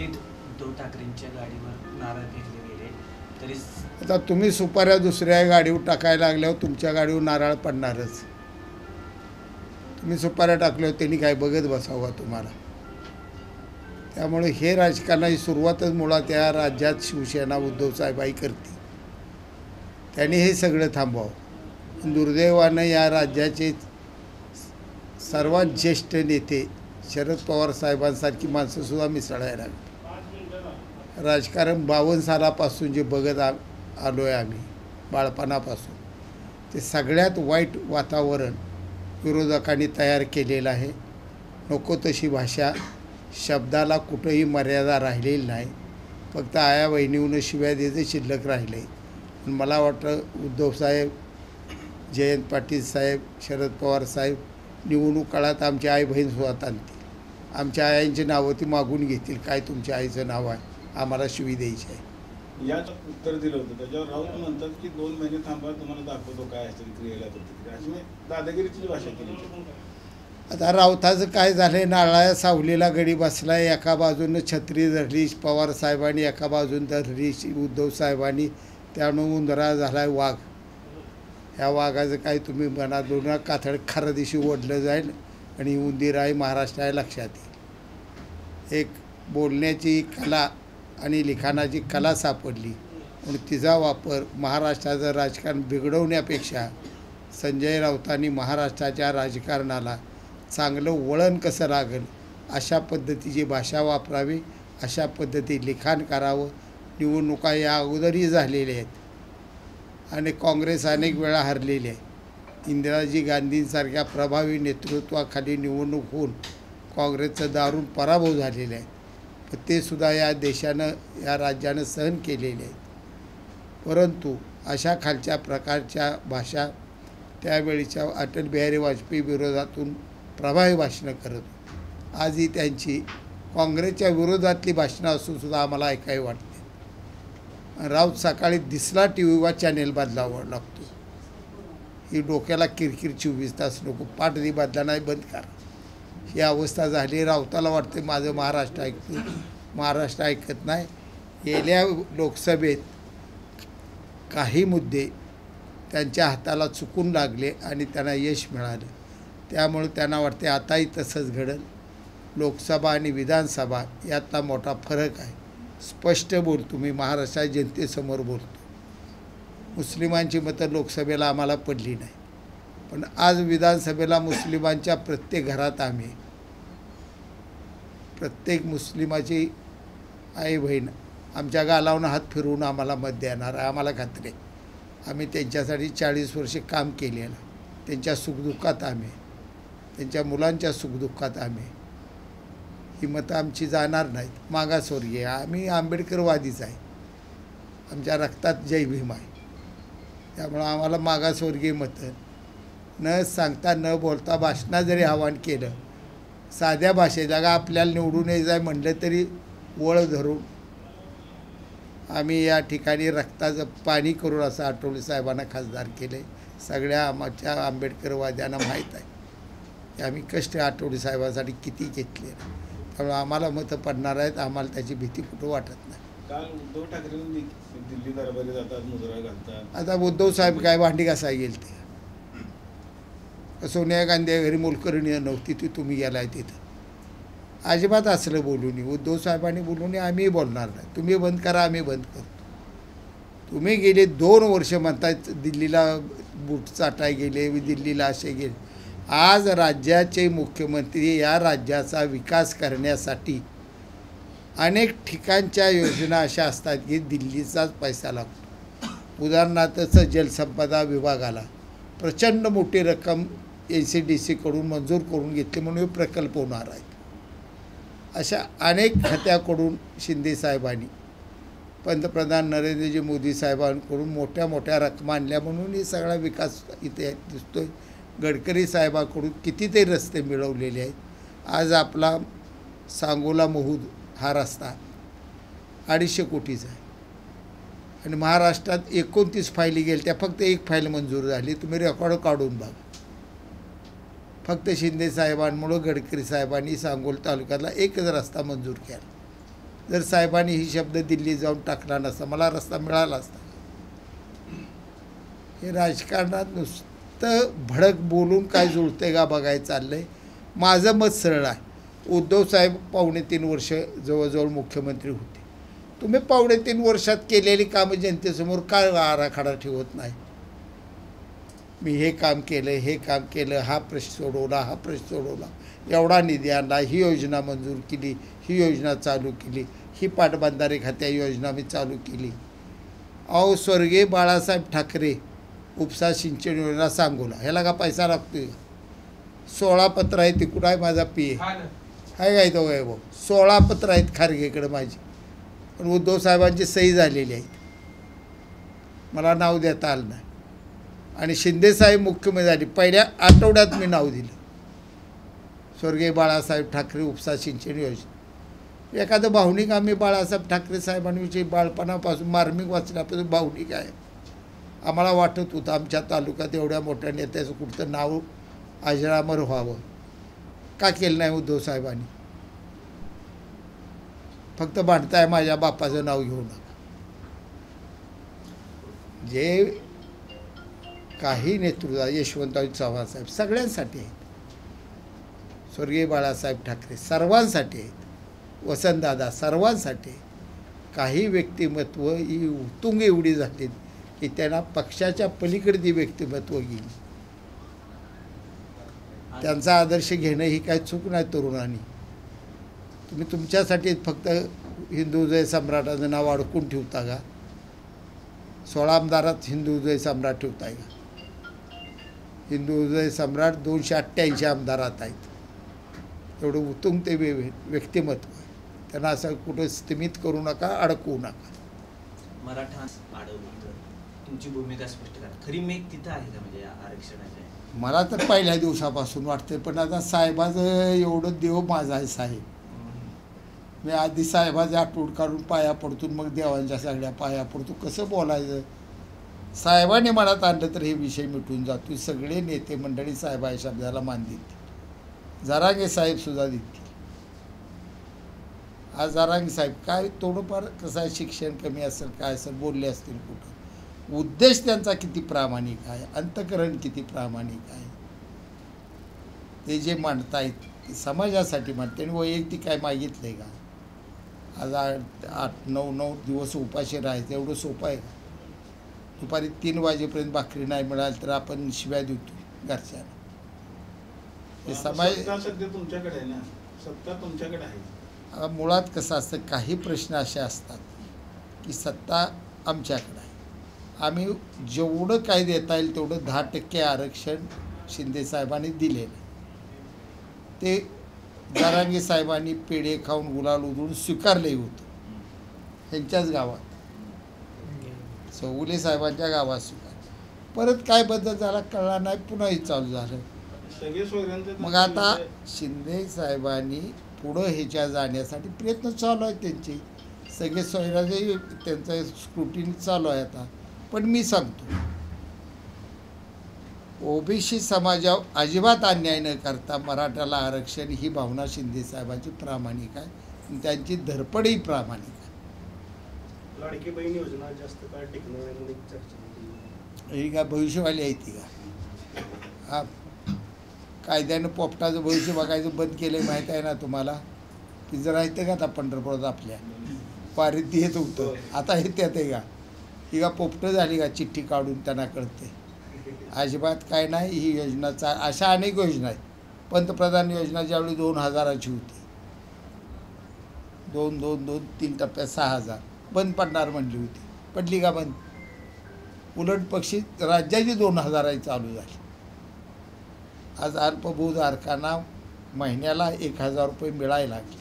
थेट उद्धव ठाकरेंच्या गाडीवर नारळ फेकले गेले तरी आता तुम्ही सुपाऱ्या दुसऱ्या गाडीवर टाकायला लागल्यावर तुमच्या गाडीवर नारळ पडणारच. तुम्ही सुपाऱ्या टाकल्यावर त्यांनी काय बघत बसावं तुम्हाला. त्यामुळे हे राजकारणाची सुरुवातच मुळात या राज्यात शिवसेना उद्धवसाहेबाई करते. त्यांनी हे सगळं थांबवावं. दुर्दैवानं या राज्याचे सर्वात ज्येष्ठ नेते शरद पवार साहेबांसारखी माणसंसुद्धा मिसळायला लागली. राजकारण 52 सालापासून जे बघत आलो आहे आम्ही बाळपणापासून, ते सगळ्यात वाईट वातावरण विरोधकांनी तयार केलेलं आहे. नको तशी भाषा, शब्दाला कुठंही मर्यादा राहिलेली नाही. फक्त आया बहिणीहून शिव्या द्यायचं शिल्लक राहिले आहे. मला वाटतं उद्धवसाहेब, जयंत पाटील साहेब, शरद पवार साहेब निवडणूक काळात आमची आई बहीणसुद्धा आणतील. आमच्या आयांची नावं ती मागून घेतील. काय तुमच्या आईचं नाव आहे, आम्हाला शिवी द्यायची आहे. याच उत्तर दिलं होतं. त्याच्यावर राऊत म्हणतात की 2 महिने थांबा, तुम्हाला दाखवतो काय असेल क्रियेला प्रतिक्रिया. अशी मी दादागिरीची भाषा केली. आता राऊताचं काय झालं आहे, नारळाच्या सावलीला गडी बसला आहे. एका बाजूनं छत्री धरली पवार साहेबांनी, एका बाजून धरली उद्धव साहेबांनी. त्यामुळे उंदरा झाला आहे वाघ. ह्या वाघाचं काय तुम्ही मनात दोन कातड खऱ्या दिवशी ओढलं जाईल आणि उंदीर आहे महाराष्ट्र आहे लक्षात येईल. एक बोलण्याची कला आणि लिखाणाची कला सापडली आणि तिचा वापर महाराष्ट्राचं राजकारण बिघडवण्यापेक्षा संजय राऊतांनी महाराष्ट्राच्या राजकारणाला चांगलं वळण कसं लागेल अशा पद्धतीची भाषा वापरावी, अशा पद्धती लिखाण करावं. निवडणुका या अगोदरही झालेल्या आहेत आणि काँग्रेस अनेक वेळा हरलेली आहे. इंदिराजी गांधींसारख्या प्रभावी नेतृत्वाखाली निवडणूक होऊन काँग्रेसचं दारुण पराभव झालेला आहे. पण ते सुद्धा या देशानं, या राज्यानं सहन केलेले आहेत. परंतु अशा खालच्या प्रकारच्या भाषा त्यावेळीच्या अटल बिहारी वाजपेयी विरोधातून प्रभावी भाषणं करत होती. आजही त्यांची काँग्रेसच्या विरोधातली भाषणं असूनसुद्धा आम्हाला ऐकावी वाटते. राऊत सकाळी दिसला टी व्हीवर चॅनेल बदलावा लागतो. ही डोक्याला किरकिर 24 तास नको, पाठदी बदला नाही बंद करा. ही अवस्था झाली. राऊताला वाटते माझं महाराष्ट्र ऐकतो, महाराष्ट्र ऐकत नाही. गेल्या लोकसभेत काही मुद्दे त्यांच्या हाताला चुकून लागले आणि त्यांना यश मिळालं. त्यामुळे त्यांना वाटते आताही तसंच घडेल. लोकसभा आणि विधानसभा यातला मोठा फरक आहे. स्पष्ट बोलतो, मी महाराष्ट्र जनतेसमोर बोलतो. मुस्लिमांची मतं लोकसभेला आम्हाला पडली नाही, पण आज विधानसभेला मुस्लिमांच्या प्रत्येक घरात आम्ही, प्रत्येक मुस्लिमाची आई बहीण आमच्या गालावनं हात फिरवून आम्हाला मत देणार आहे. आम्हाला खात्री आहे. आम्ही त्यांच्यासाठी 40 वर्षे काम केलेलं. त्यांच्या सुखदुःखात आम्ही, त्यांच्या मुलांच्या सुखदुःखात आम्ही. ही मतं आमची जाणार नाहीत. मागासवर्गीय आम्ही आंबेडकरवादीच आहे. आमच्या रक्तात जय भीम आहे. त्यामुळं आम्हाला मागासवर्गीय मतं न सांगता न बोलता भाषणात जरी आवाहन केलं, साध्या भाषेत जागा आपल्याला निवडून यायचं आहे म्हटलं तरी वळ धरून आम्ही या ठिकाणी रक्ताचं पाणी करून असं आठवले साहेबांना खासदार केले. सगळ्या आमच्या आंबेडकरवाद्यांना माहीत आहे की आम्ही कष्ट आठवले साहेबांसाठी किती घेतले. त्यामुळे आम्हाला मतं पडणार आहेत. आम्हाला त्याची भीती कुठं वाटत नाही. काल उद्धव ठाकरेंनी दिल्ली दरबारी जातात, मुजरा घालतात. आता उद्धव साहेब काय भांडी घासाय गेल ते, सोनिया गांधी घरी मोलकरणी नव्हती ती तुम्ही गेलाय तिथं. अजिबात असलं बोलू नये. उद्धव साहेबांनी बोलू नये, आम्ही बोलणार नाही. तुम्ही बंद करा, आम्ही बंद करतो. तुम्ही गेले 2 वर्ष म्हणतायत दिल्लीला बूट चाटाय गेले, दिल्लीला असे गेले. आज राज्याचे मुख्यमंत्री या राज्याचा विकास करण्यासाठी अनेक ठिकाणच्या योजना अशा असतात की दिल्लीचाच पैसा लागतो. उदाहरणार्थ जलसंपदा विभागाला प्रचंड मोठी रक्कम NCDCकडून मंजूर करून घेतली म्हणून हे प्रकल्प होणार आहेत. अशा अनेक खात्याकडून शिंदे साहेबांनी, पंतप्रधान नरेंद्रजी मोदी साहेबांकडून मोठ्या मोठ्या रकमा आणल्या म्हणून हे सगळा विकास इथे दिसतोय. गडकरी साहेबांकडून कितीतरी रस्ते मिळवलेले आहेत. आज आपला सांगोला महूद हा रस्ता 250 कोटीचा आहे आणि महाराष्ट्रात 29 फायली गेल्या, त्या फक्त 1 फाईल मंजूर झाली. तुम्ही रेकॉर्ड काढून बघा. फक्त शिंदे साहेबांमुळं गडकरी साहेबांनी सांगोल तालुक्यातला एकच रस्ता मंजूर केला. जर साहेबांनी ही शब्द दिल्ली जाऊन टाकला नसता मला रस्ता मिळाला असता. हे राजकारणात नुसतं भडक बोलून काय जुळतंय का बघायचं चाललं आहे. माझं मत सरळ आहे. उद्धवसाहेब 3.5 वर्ष जवळजवळ मुख्यमंत्री होते. तुम्ही 3.5 वर्षात केलेली कामं जनतेसमोर काय आराखडा ठेवत नाही. मी हे काम केलं, हा प्रश्न सोडवला, हा प्रश्न सोडवला, एवढा निधी आणला, ही योजना मंजूर केली, ही योजना चालू केली, ही पाटबंधारे खात्या योजना मी चालू केली. अहो स्वर्गीय बाळासाहेब ठाकरे उपसा सिंचन योजना सांगोला ह्याला का पैसा लागतोय? 16 पत्र आहेत. तिकडं आहे माझा PA आहे काय तो वैभव. 16 पत्र आहेत खारगेकडे माझी, पण उद्धव साहेबांची सही झालेली आहेत. मला नाव देता आलं नाही. आणि शिंदेसाहेब मुख्यमंत्री झाले पहिल्या आठवड्यात मी नाव दिलं. स्वर्गीय बाळासाहेब ठाकरे उपसा सिंचन योजना. एखादं भावनिक आम्ही बाळासाहेब ठाकरे साहेबांविषयी बाळपणापासून मार्मिक वाचण्यापासून भावनिक आहे. आम्हाला वाटत होतं आमच्या तालुक्यात एवढ्या मोठ्या नेत्याचं कुठचं नाव अजरामर व्हावं. का केलं नाही उद्धव साहेबांनी? फक्त भांडताय माझ्या बापाचं नाव घेऊ नका. जे काही नेतृत्व यशवंतराव चव्हाण साहेब सगळ्यांसाठी आहेत. स्वर्गीय बाळासाहेब ठाकरे सर्वांसाठी आहेत. वसंतदादा सर्वांसाठी आहेत. काही व्यक्तिमत्व ही उत्तुंग एवढी झालीत की त्यांना पक्षाच्या पलीकडे ती व्यक्तिमत्व गेली. त्यांचा आदर्श घेणं ही काही चूक नाही. तरुणांनी तुम्ही तुमच्यासाठी फक्त हिंदुजय सम्राटाचं नाव अडकून ठेवता का? 16 आमदारात हिंदुजय सम्राट ठेवताय का? हिंदुजय सम्राट 288 आमदारात आहेत. एवढं उत्तुंग ते व्यक्तिमत्व आहे. त्यांना असं कुठं स्थिमित करू नका, अडकवू नका. मराठा अडवलं तर तुमची भूमिका स्पष्ट करा. खरी मेघ तिथं आहे का म्हणजे आरक्षणाच्या? मला तर पहिल्या दिवसापासून वाटते, पण आता साहेबाचं एवढं देव माझा आहे. साहेब मी आधी साहेबाचे आठवड काढून पाया पडतो, मग देवांच्या सगळ्या पाया पडतो. कसं बोलायचं? साहेबांनी मनात आणलं तर हे विषय मिटून जातो. सगळे नेते मंडळी साहेबाच्या शब्दाला मान देतील. जरांगे साहेबसुद्धा देतील. आज जरांगे साहेब काय थोडंफार कसं आहे, शिक्षण कमी असेल काय असेल, बोलले असतील कुठं. उद्देश त्यांचा किती प्रामाणिक आहे, अंतःकरण किती प्रामाणिक आहे. ते जे मांडतायत ते समाजासाठी मांडते. आणि वैयक्तिक काय मागितलं आहे का? आज 8-9 दिवस उपाशी राहायचं एवढं सोपं आहे का? दुपारी 3 वाजेपर्यंत भाकरी नाही मिळाली तर आपण शिव्या देतो घरच्यांना. हे समाज सध्या तुमच्याकडे आहे ना, सत्ता तुमच्याकडे आहे. मुळात कसं असतं, काही प्रश्न असे असतात की सत्ता आमच्याकडे आहे. आम्ही जेवढं काय देता येईल तेवढं 10% आरक्षण शिंदेसाहेबांनी दिलेलं. ते जरांगे साहेबांनी पेढे खाऊन गुलाल उधळून स्वीकारले होतं. ह्यांच्याच गावात चौगुले साहेबांच्या गावात स्वीकार. परत काय बदल झाला कळला नाही, पुन्हा हे चालू झालं. मग आता शिंदे साहेबांनी पुढं ह्याच्या जाण्यासाठी प्रयत्न चालू आहेत त्यांचे. सगळे सोयराचे त्यांचं स्क्रुटिनी चालू आहे आता. पण मी सांगतो, ओबीसी समाजावर अजिबात अन्याय न करता मराठ्याला आरक्षण ही भावना शिंदेसाहेबांची प्रामाणिक आहे. आणि त्यांची धडपडही प्रामाणिक आहे. लाडकी बहीण योजना जास्त काळ टिकणार म्हणून चर्चा ही काय भविष्यवाणी आहे ती का? हा कायद्यानं पोपटाचं भविष्य बघायचं बंद केलं माहीत आहे ना तुम्हाला? ती जरा येतं का आता पंढरपुरात आपल्या पारीत येत होतं, आता हे त्यात आहे का? ही का पोपटं झाली का? चिठ्ठी काढून त्यांना कळते. अजिबात काय नाही. ही योजनाचा अशा अनेक योजना आहेत. पंतप्रधान योजना ज्यावेळी 2000ची होती, 2-3 टप्प्यात 6000 बंद पडणार म्हणली होती. पडली का बंद? उलट पक्षी राज्याची 2000 चालू झाली. आज अल्पभूधारकांना महिन्याला 1000 रुपये मिळायला लागले.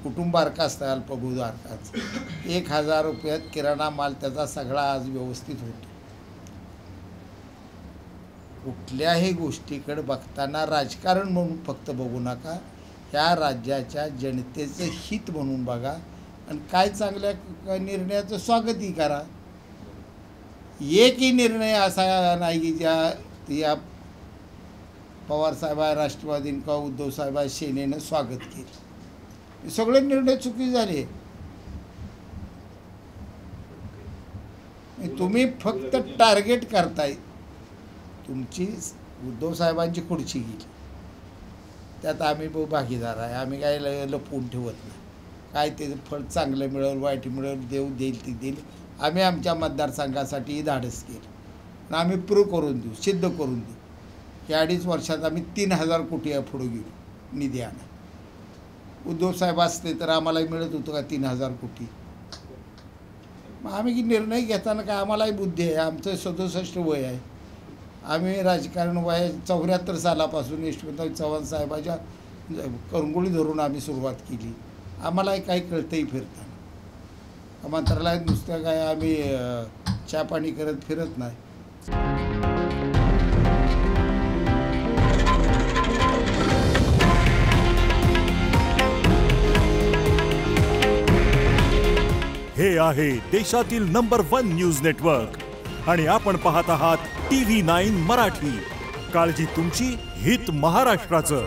कुटुंब बारका असतं अल्पभूधारकाचं. 1000 रुपयात किराणा माल त्याचा सगळा आज व्यवस्थित होतो. कुठल्याही गोष्टीकडे बघताना राजकारण म्हणून फक्त बघू नका, ह्या राज्याच्या जनतेचं हित म्हणून बघा. आणि काय चांगल्या निर्णयाचं स्वागतही करा. एकही निर्णय असा नाही की या पवारसाहेब राष्ट्रवादीनं किंवा उद्धवसाहेब सेनेनं स्वागत केलं. हे सगळे निर्णय चुकी झाले. तुम्ही फक्त टार्गेट करताय. तुमची उद्धव साहेबांची खुर्ची गेली, त्यात आम्ही भागीदार आहे. आम्ही काय लपवून ठेवत नाही. काय ते फळ चांगलं मिळेल वाईट मिळेल देव देईल ती देईल. आम्ही आमच्या मतदारसंघासाठी धाडस केलं आणि आम्ही प्रूव्ह करून देऊ, सिद्ध करून देऊ. या 2.5 वर्षात आम्ही 3,000 कोटी पुढे गेलो निधी आणा. उद्धव साहेब असते तर आम्हालाही मिळत होतं का 3,000 कोटी. मग आम्ही निर्णय घेताना काय आम्हालाही बुद्धी आहे. आमचं 67 वय आहे. आम्ही राजकारण वय 74 सालापासून यशवंतराव चव्हाण साहेबाच्या करंगुळी धरून आम्ही सुरुवात केली. आम्हालाही काही कळतंही फिरताना. मंत्रालयात नुसतं काय आम्ही चहा पाणी करत फिरत नाही. हे आहे देशातील नंबर 1 न्यूज नेटवर्क आणि आपण पाहत आहात TV9 मराठी. काळजी तुमची, हित महाराष्ट्राचं.